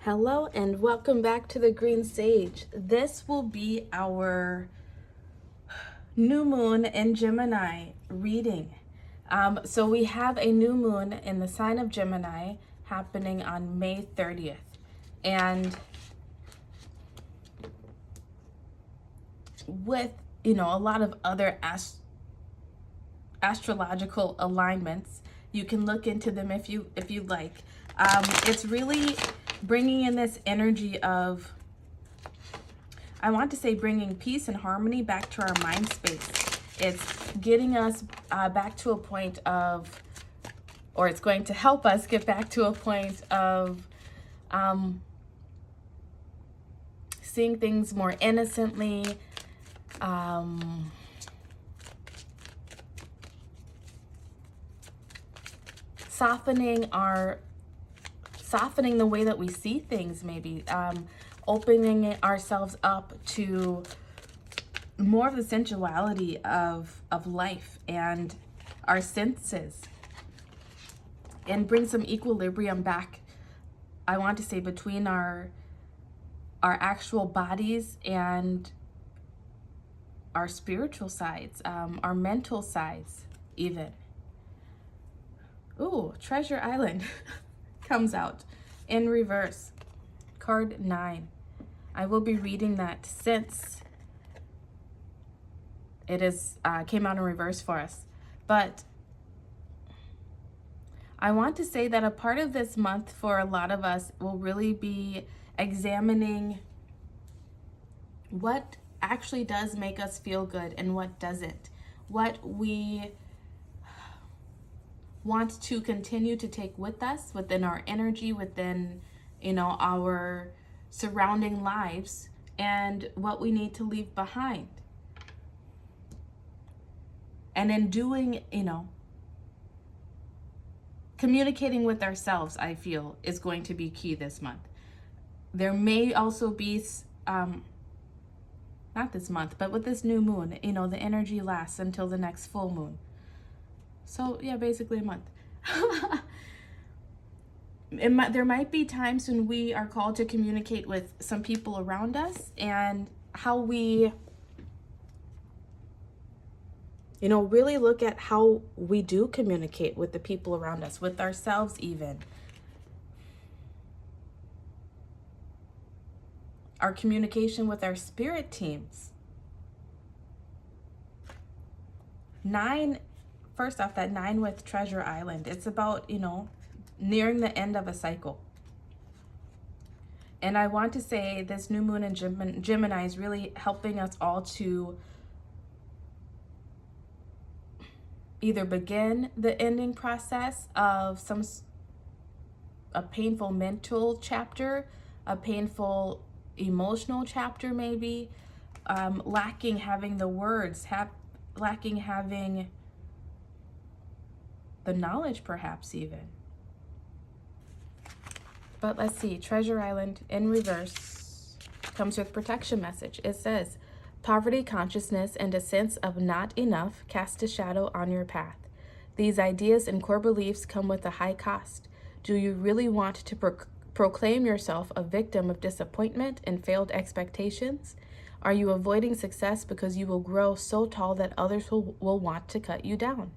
Hello and welcome back to the Green Sage. This will be our new moon in Gemini reading. So we have a new moon in the sign of Gemini happening on May 30th. And with, a lot of other astrological alignments, you can look into them if you'd like. It's really bringing in this energy of, I want to say, bringing peace and harmony back to our mind space. It's getting us back to a point of, or it's going to help us get back to a point of seeing things more innocently, softening the way that we see things, maybe opening ourselves up to more of the sensuality of life and our senses, and bring some equilibrium back, I want to say, between our actual bodies and our spiritual sides, our mental sides even. Ooh, Treasure Island comes out in reverse, card 9. I will be reading that since it is came out in reverse for us. But I want to say that a part of this month for a lot of us will really be examining what actually does make us feel good and what doesn't. What we want to continue to take with us within our energy, within, our surrounding lives, and what we need to leave behind. And in doing, communicating with ourselves, I feel, is going to be key this month. There may also be, not this month, but with this new moon, the energy lasts until the next full moon. So yeah, basically a month. There might be times when we are called to communicate with some people around us, and how we, really look at how we do communicate with the people around us, with ourselves even. Our communication with our spirit teams. 9, first off, that 9 with Treasure Island, it's about, nearing the end of a cycle. And I want to say this new moon in Gemini is really helping us all to either begin the ending process of a painful mental chapter, a painful emotional chapter maybe, lacking having the words, lacking having the knowledge perhaps even. But let's see, Treasure Island in reverse comes with protection message. It says, poverty consciousness and a sense of not enough cast a shadow on your path. These ideas and core beliefs come with a high cost. Do you really want to proclaim yourself a victim of disappointment and failed expectations? Are you avoiding success because you will grow so tall that others will want to cut you down?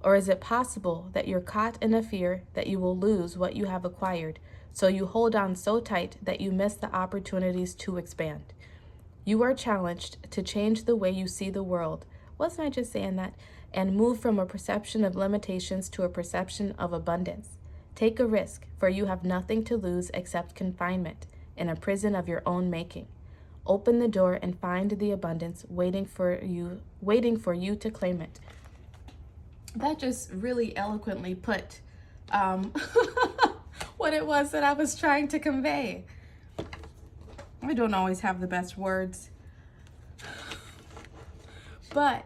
Or is it possible that you're caught in a fear that you will lose what you have acquired, so you hold on so tight that you miss the opportunities to expand? You are challenged to change the way you see the world. Wasn't I just saying that? And move from a perception of limitations to a perception of abundance. Take a risk, for you have nothing to lose except confinement in a prison of your own making. Open the door and find the abundance waiting for you to claim it. That just really eloquently put what it was that I was trying to convey. I don't always have the best words, but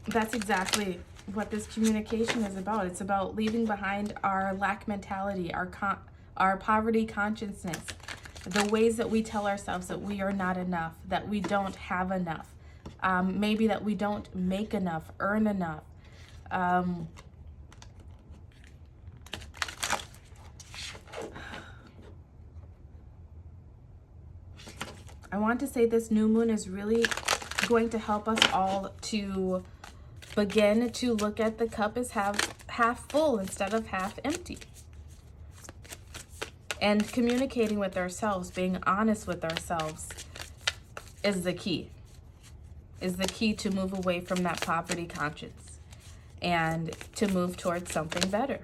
that's exactly what this communication is about. It's about leaving behind our lack mentality, our poverty consciousness, the ways that we tell ourselves that we are not enough, that we don't have enough, maybe that we don't make enough, earn enough. I want to say this new moon is really going to help us all to begin to look at the cup as half full instead of half empty. And communicating with ourselves, being honest with ourselves is the key. Is the key to move away from that poverty conscience and to move towards something better.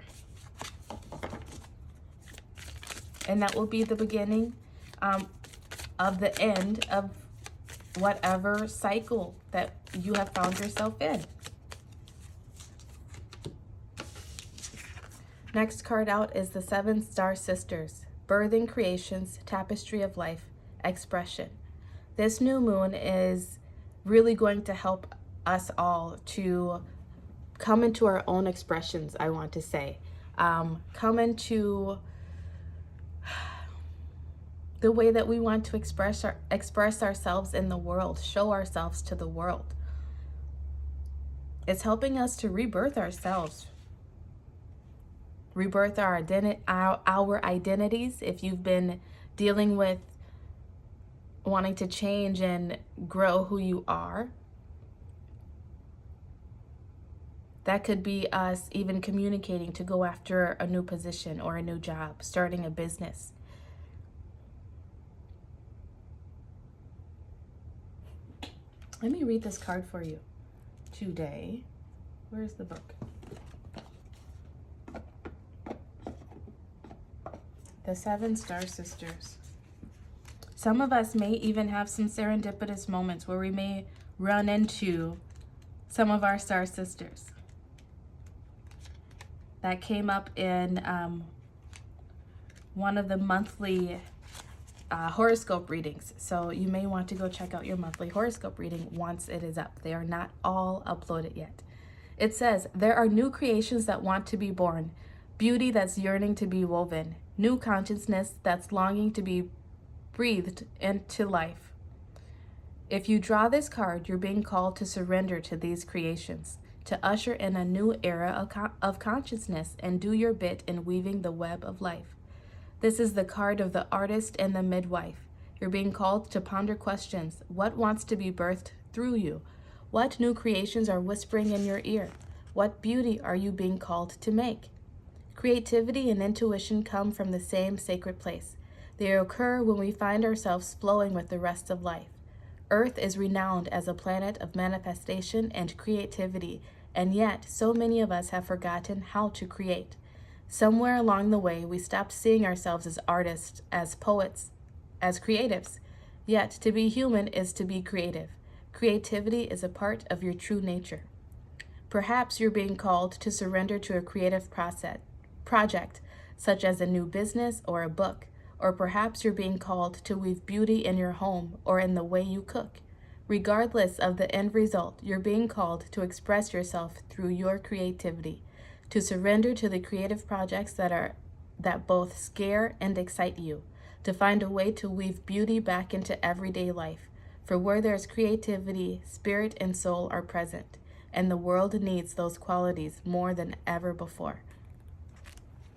And that will be the beginning of the end of whatever cycle that you have found yourself in. Next card out is the 7 Star Sisters, Birthing Creations, Tapestry of Life, Expression. This new moon is really going to help us all to come into our own expressions, I want to say. Come into the way that we want to express ourselves in the world, show ourselves to the world. It's helping us to rebirth ourselves, rebirth our identities. If you've been dealing with wanting to change and grow who you are, that could be us even communicating to go after a new position or a new job, starting a business. Let me read this card for you today. Where's the book? The 7 Star Sisters. Some of us may even have some serendipitous moments where we may run into some of our star sisters. That came up in one of the monthly horoscope readings. So you may want to go check out your monthly horoscope reading once it is up. They are not all uploaded yet. It says, there are new creations that want to be born, beauty that's yearning to be woven, new consciousness that's longing to be breathed into life. If you draw this card, you're being called to surrender to these creations, to usher in a new era of consciousness and do your bit in weaving the web of life. This is the card of the artist and the midwife. You're being called to ponder questions. What wants to be birthed through you? What new creations are whispering in your ear? What beauty are you being called to make? Creativity and intuition come from the same sacred place. They occur when we find ourselves flowing with the rest of life. Earth is renowned as a planet of manifestation and creativity, and yet so many of us have forgotten how to create. Somewhere along the way, we stopped seeing ourselves as artists, as poets, as creatives. Yet, to be human is to be creative. Creativity is a part of your true nature. Perhaps you're being called to surrender to a creative project, such as a new business or a book, or perhaps you're being called to weave beauty in your home or in the way you cook. Regardless of the end result, you're being called to express yourself through your creativity, to surrender to the creative projects that both scare and excite you, to find a way to weave beauty back into everyday life. For where there's creativity, spirit and soul are present, and the world needs those qualities more than ever before.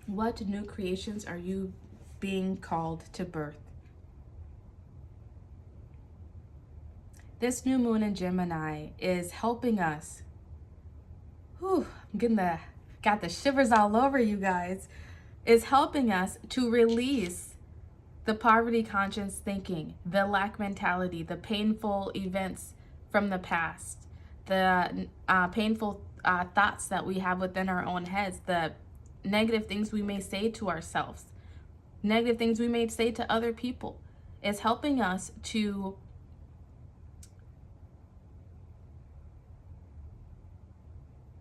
What new creations are you being called to birth? This new moon in Gemini is helping us. Got the shivers all over, you guys. Is helping us to release the poverty conscious thinking, the lack mentality, the painful events from the past, the painful thoughts that we have within our own heads, the negative things we may say to ourselves, negative things we may say to other people. Is helping us to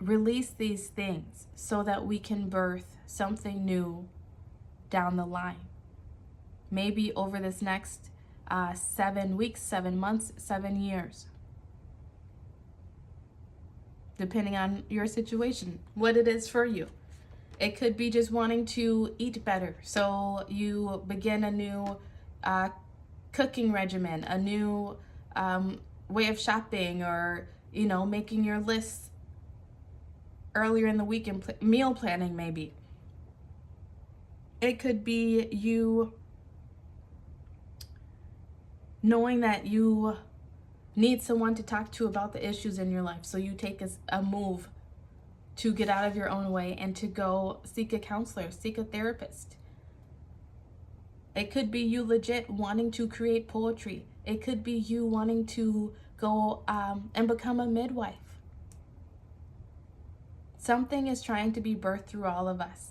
release these things so that we can birth something new down the line. Maybe over this next 7 weeks, 7 months, 7 years. Depending on your situation, what it is for you. It could be just wanting to eat better. So you begin a new cooking regimen, a new way of shopping, or, making your lists earlier in the week and meal planning maybe. It could be you knowing that you need someone to talk to about the issues in your life. So you take a move to get out of your own way and to go seek a counselor, seek a therapist. It could be you legit wanting to create poetry. It could be you wanting to go and become a midwife. Something is trying to be birthed through all of us.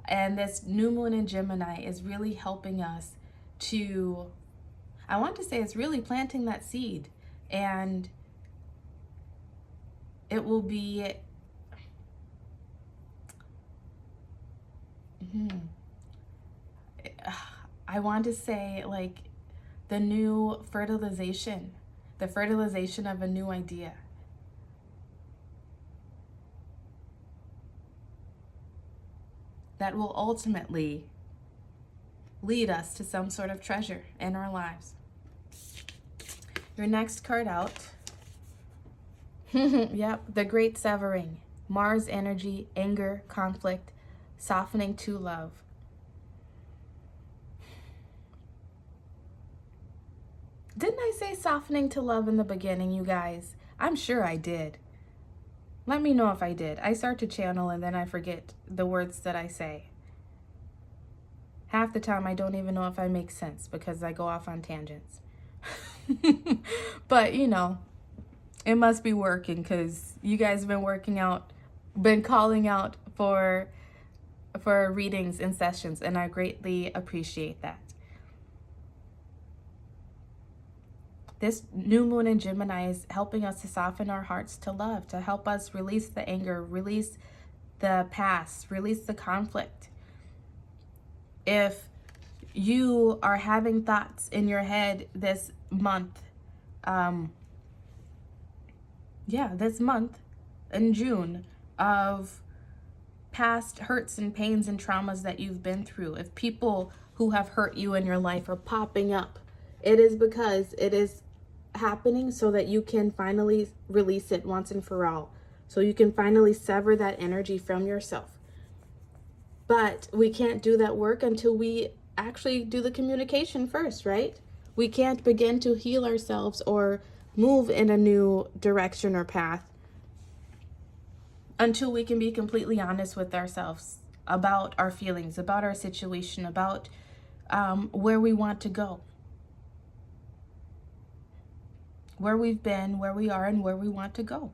And this new moon in Gemini is really helping us to, I want to say it's really planting that seed. And it will be, I want to say like the new fertilization, the fertilization of a new idea. That will ultimately lead us to some sort of treasure in our lives. Your next card out. Yep, the Great Severing. Mars energy, anger, conflict, softening to love. Didn't I say softening to love in the beginning, you guys? I'm sure I did. Let me know if I did. I start to channel and then I forget the words that I say. Half the time I don't even know if I make sense because I go off on tangents. But, you know, it must be working because you guys have been calling out for readings and sessions, and I greatly appreciate that. This new moon in Gemini is helping us to soften our hearts to love, to help us release the anger, release the past, release the conflict. If you are having thoughts in your head this month, this month in June, of past hurts and pains and traumas that you've been through, if people who have hurt you in your life are popping up, it is because it is happening so that you can finally release it once and for all. So you can finally sever that energy from yourself. But we can't do that work until we actually do the communication first, right? We can't begin to heal ourselves or move in a new direction or path until we can be completely honest with ourselves about our feelings, about our situation, about where we want to go, where we've been, where we are, and where we want to go.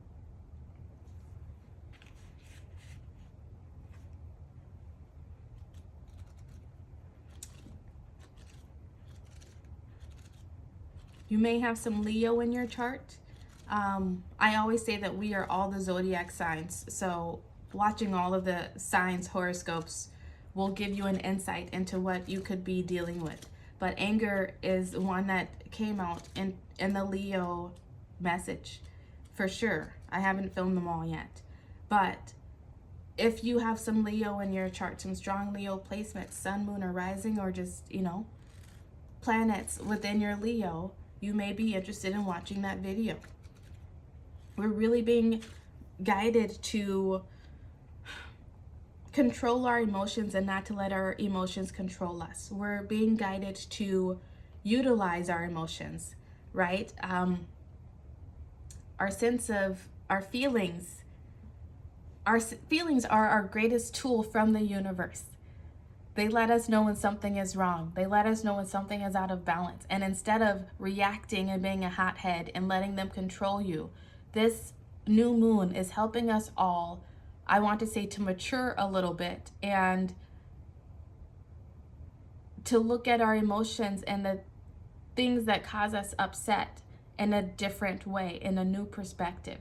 You may have some Leo in your chart. I always say that we are all the zodiac signs. So watching all of the signs horoscopes will give you an insight into what you could be dealing with. But anger is one that came out in the Leo message, for sure. I haven't filmed them all yet. But if you have some Leo in your chart, some strong Leo placements, sun, moon, or rising, or just, planets within your Leo, you may be interested in watching that video. We're really being guided to control our emotions and not to let our emotions control us. We're being guided to utilize our emotions, right? Our sense of our feelings. Our feelings are our greatest tool from the universe. They let us know when something is wrong. They let us know when something is out of balance. And instead of reacting and being a hothead and letting them control you, this new moon is helping us all, I want to say, to mature a little bit and to look at our emotions and the things that cause us upset in a different way, in a new perspective.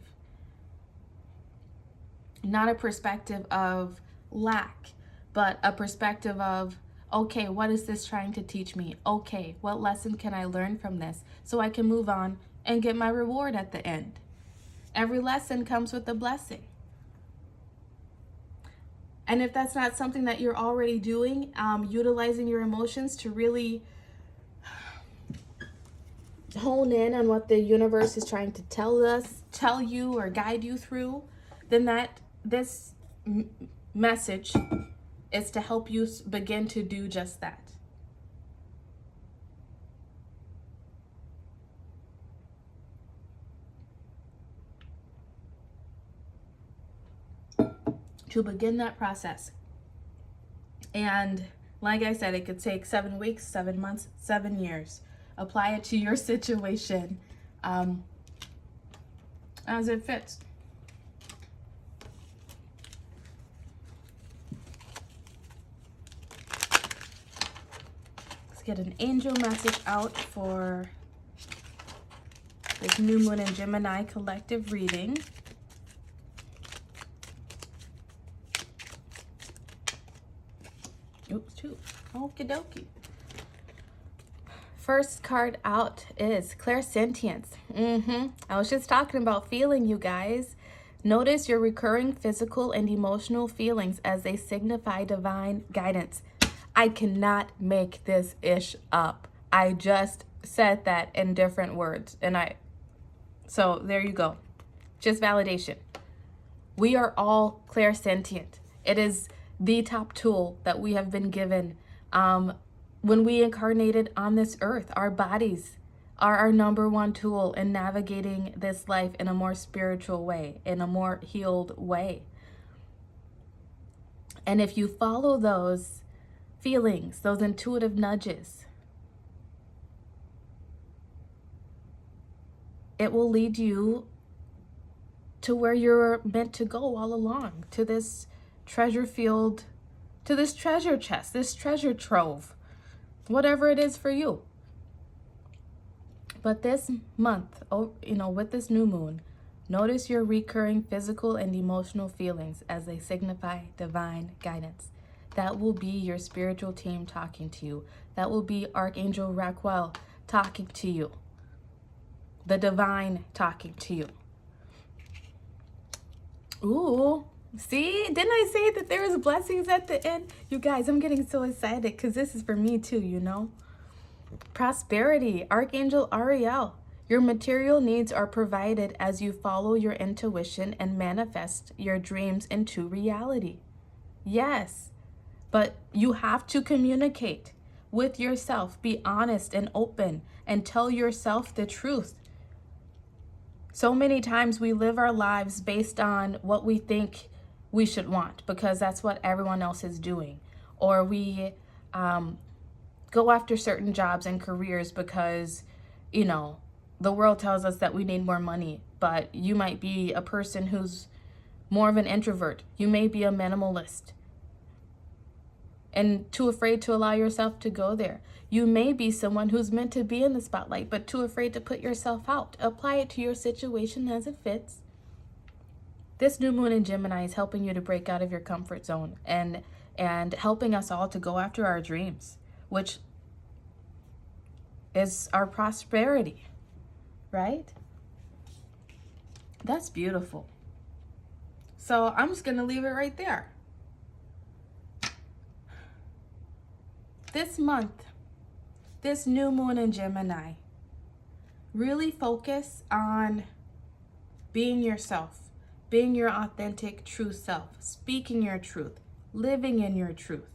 Not a perspective of lack, but a perspective of, okay, what is this trying to teach me? Okay, what lesson can I learn from this so I can move on and get my reward at the end? Every lesson comes with a blessing. And if that's not something that you're already doing, utilizing your emotions to really hone in on what the universe is trying to tell you or guide you through, then this message is to help you begin to do just that. to begin that process. And like I said, it could take 7 weeks, 7 months, 7 years. Apply it to your situation as it fits. Let's get an angel message out for this new moon in Gemini collective reading. Oops, two. Okie dokie. First card out is clairsentience. I was just talking about feeling, you guys. Notice your recurring physical and emotional feelings as they signify divine guidance. I cannot make this ish up. I just said that in different words. So there you go. Just validation. We are all clairsentient. It is the top tool that we have been given when we incarnated on this earth. Our bodies are our number one tool in navigating this life in a more spiritual way, in a more healed way. And if you follow those feelings, those intuitive nudges, it will lead you to where you're meant to go all along, to this treasure field, to this treasure chest, this treasure trove, whatever it is for you. But this month, with this new moon, notice your recurring physical and emotional feelings as they signify divine guidance. That will be your spiritual team talking to you. That will be Archangel Raquel talking to you. The divine talking to you. Ooh. See, didn't I say that there was blessings at the end? You guys, I'm getting so excited because this is for me too, Prosperity, Archangel Ariel. Your material needs are provided as you follow your intuition and manifest your dreams into reality. Yes, but you have to communicate with yourself. Be honest and open and tell yourself the truth. So many times we live our lives based on what we think we should want because that's what everyone else is doing. Or we go after certain jobs and careers because, the world tells us that we need more money. But you might be a person who's more of an introvert. You may be a minimalist and too afraid to allow yourself to go there. You may be someone who's meant to be in the spotlight, but too afraid to put yourself out. Apply it to your situation as it fits. This new moon in Gemini is helping you to break out of your comfort zone and helping us all to go after our dreams, which is our prosperity, right? That's beautiful. So I'm just going to leave it right there. This month, this new moon in Gemini, really focus on being yourself. Being your authentic, true self, speaking your truth, living in your truth,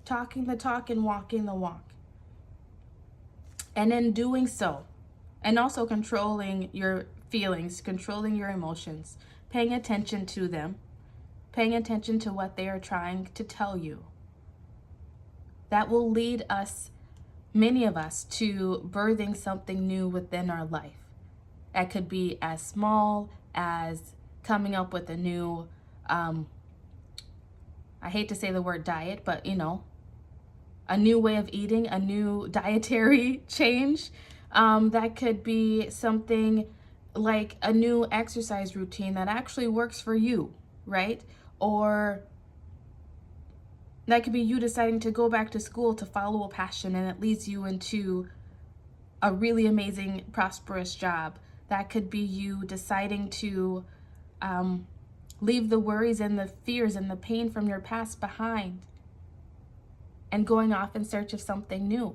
talking the talk and walking the walk. And in doing so, and also controlling your feelings, controlling your emotions, paying attention to them, paying attention to what they are trying to tell you. That will lead us, many of us, to birthing something new within our life. It could be as small as coming up with a new, I hate to say the word diet, but a new way of eating, a new dietary change. That could be something like a new exercise routine that actually works for you, right? Or that could be you deciding to go back to school to follow a passion and it leads you into a really amazing, prosperous job. That could be you deciding to leave the worries and the fears and the pain from your past behind and going off in search of something new.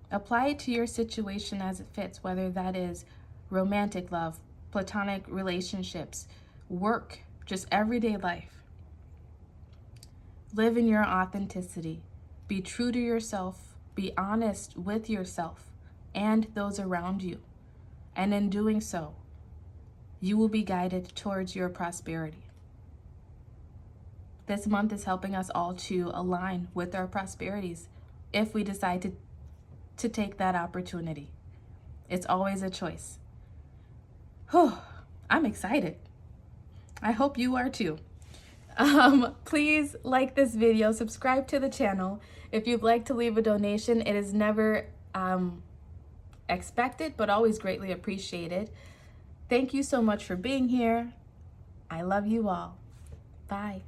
Apply it to your situation as it fits, whether that is romantic love, platonic relationships, work, just everyday life. Live in your authenticity. Be true to yourself. Be honest with yourself and those around you. And in doing so, you will be guided towards your prosperity. This month is helping us all to align with our prosperities if we decide to take that opportunity. It's always a choice. Whew, I'm excited. I hope you are too. Please like this video, subscribe to the channel. If you'd like to leave a donation, it is never expected, but always greatly appreciated. Thank you so much for being here. I love you all. Bye.